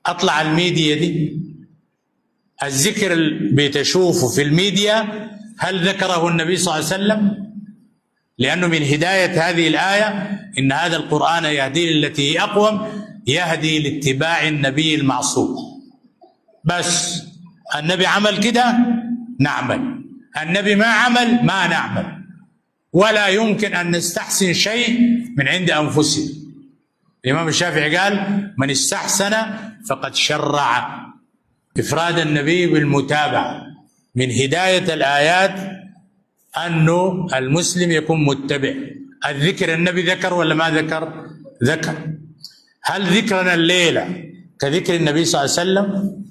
اطلع الميديا دي، الذكر اللي بتشوفه في الميديا هل ذكره النبي صلى الله عليه وسلم؟ لأنه من هداية هذه الآية إن هذا القرآن يهدي للتي هي أقوم، يهدي لاتباع النبي المعصوم. بس النبي عمل كده نعمل، النبي ما عمل ما نعمل، ولا يمكن أن نستحسن شيء من عند أنفسنا. الإمام الشافعي قال: من استحسن فقد شرع. إفراد النبي بالمتابعة من هداية الآيات أنه المسلم يكون متبع. الذكر النبي ذكر ولا ما ذكر؟ ذكر. هل ذكرنا الليلة كذكر النبي صلى الله عليه وسلم؟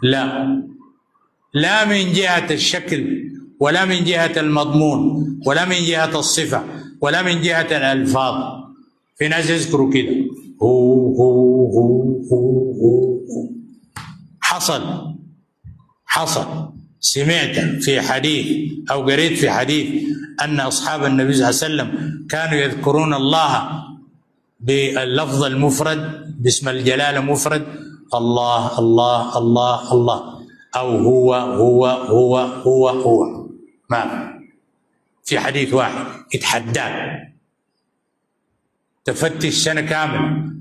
لا، لا من جهة الشكل ولا من جهة المضمون ولا من جهة الصفة ولا من جهة الألفاظ. في ناس يذكروا كده هو. حصل سمعت في حديث أو قريت في حديث أن أصحاب النبي صلى الله عليه وسلم كانوا يذكرون الله باللفظ المفرد باسم الجلالة مفرد، الله الله الله الله، أو هو. ما في حديث واحد يتحداك تفتش سنة كاملة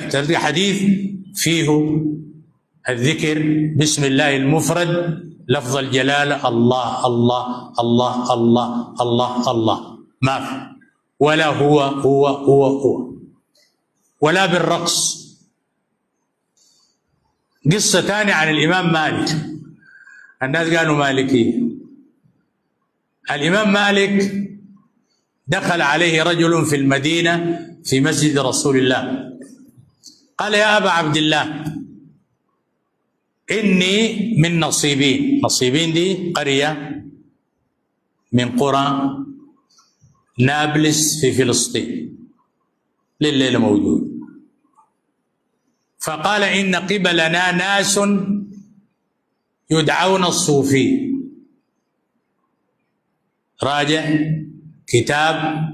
تلقى حديث فيه الذكر بسم الله المفرد لفظ الجلالة الله الله الله الله الله الله، ما في. ولا هو ولا بالرقص. قصة ثانية عن الإمام مالك، الناس قالوا مالكي. الإمام مالك دخل عليه رجل في المدينة في مسجد رسول الله، قال: يا أبا عبد الله، إني من نصيبين دي قرية من قرى نابلس في فلسطين، لليلة موجود. فقال: إن قبلنا ناس يدعون الصوفي. راجع كتاب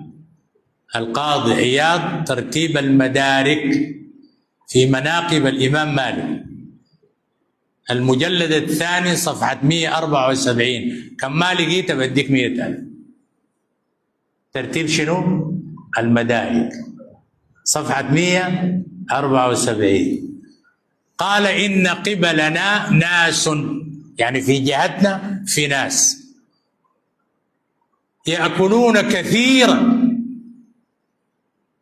القاضي عياض ترتيب المدارك في مناقب الإمام مالك، المجلد الثاني صفحة 174. كم ما لقيت بديك 100,000. ترتيب شنو؟ المدارك صفحة 174. قال: إن قبلنا ناس، يعني في جهتنا في ناس يأكلون كثيرا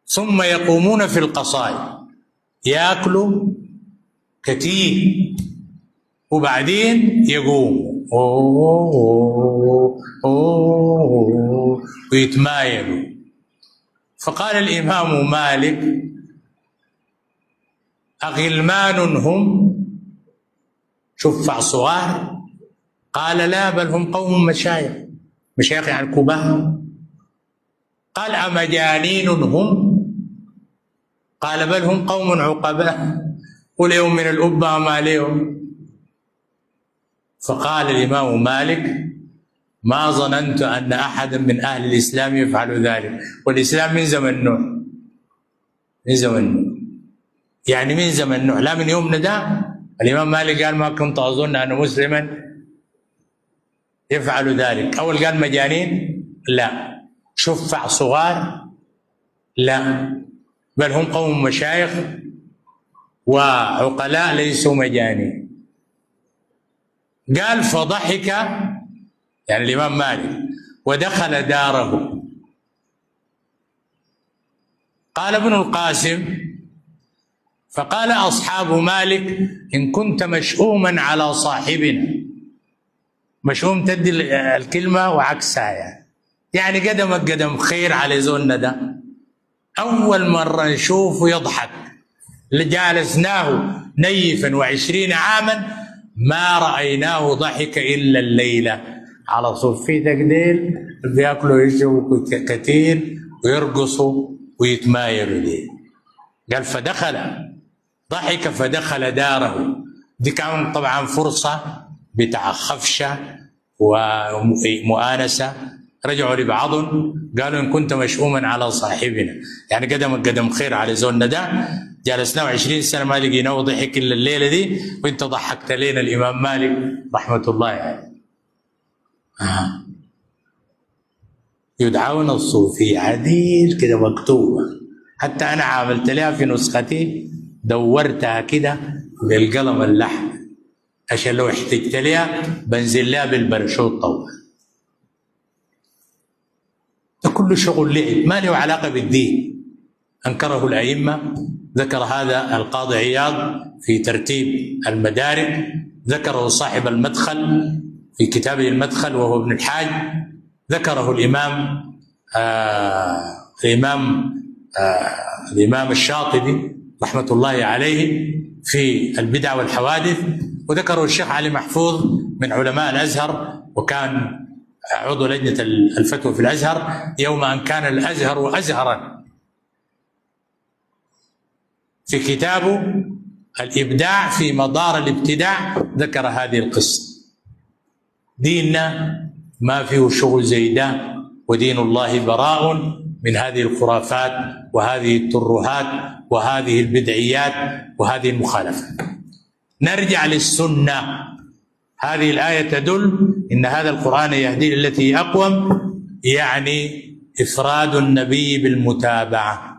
ثم يقومون في القصائد. يأكلوا كثير وبعدين يقوموا ويتمايلوا. فقال الإمام مالك: أغلمان هم؟ شفع صغار؟ قال: لا، بل هم قوم مشايخ يعني كبار. قال: أمجانين هم؟ قال: بل هم قوم عقباء، وليوم من الأبا ما ليهم. فقال الإمام مالك: ما ظننت أن أحدا من أهل الإسلام يفعل ذلك. والإسلام من زمن نوح، يعني من زمن نوح، لا من يومنا ده. الإمام مالك قال: ما كنت أظن أن مسلما يفعل ذلك. أول قال مجانين، لا. شفع صغار، لا، بل هم قوم مشايخ وعقلاء ليسوا مجانين. قال: فضحك، يعني الإمام مالك، ودخل داره. قال ابن القاسم: فقال أصحاب مالك: إن كنت مشؤوما على صاحبنا. مشؤوم تدي الكلمة وعكسها، يعني قدمك قدم خير على زولنا ده، أول مرة نشوفه يضحك، جالسناه نيفا 20 عاما ما رأيناه ضحك إلا الليلة. على صفي تقديل بياكلوا ويشربوا كثير ويرقصوا ويتمايلوا ليه. قال: ضحك فدخل داره. دي كان طبعا فرصة بتاع خفشة ومؤانسة. رجعوا لبعضهم قالوا: إن كنت مشؤوما على صاحبنا، يعني قدمك قدم خير على زولنا ده، جلسنا 20 سنة ما لقيناه ضحك إلا الليلة دي، وأنت ضحكت لنا الإمام مالك رحمة الله عليه. يدعون الصوفية عديل كده مكتوبة، حتى أنا عاملت لها في نسختي، دورتها كده بالقلم اللحم عشان لو احتجت لها بنزل لها بالبرشوت طبعا. ده كله شغل لعب ما له علاقة بالدين، أنكره الأئمة. ذكر هذا القاضي عياض في ترتيب المدارك، ذكره صاحب المدخل في كتابه المدخل وهو ابن الحاج، ذكره الإمام الشاطبي رحمة الله عليه في البدع والحوادث، وذكره الشيخ علي محفوظ من علماء الأزهر، وكان عضو لجنة الفتوى في الأزهر يوم أن كان الأزهر أزهرا. في كتابه الإبداع في مدار الابتداع ذكر هذه القصة. ديننا ما فيه شغل زي ده، ودين الله براء من هذه الخرافات وهذه الترهات وهذه البدعيات وهذه المخالفات. نرجع للسنة. هذه الآية تدل إن هذا القرآن يهدي التي أقوم، يعني إفراد النبي بالمتابعة.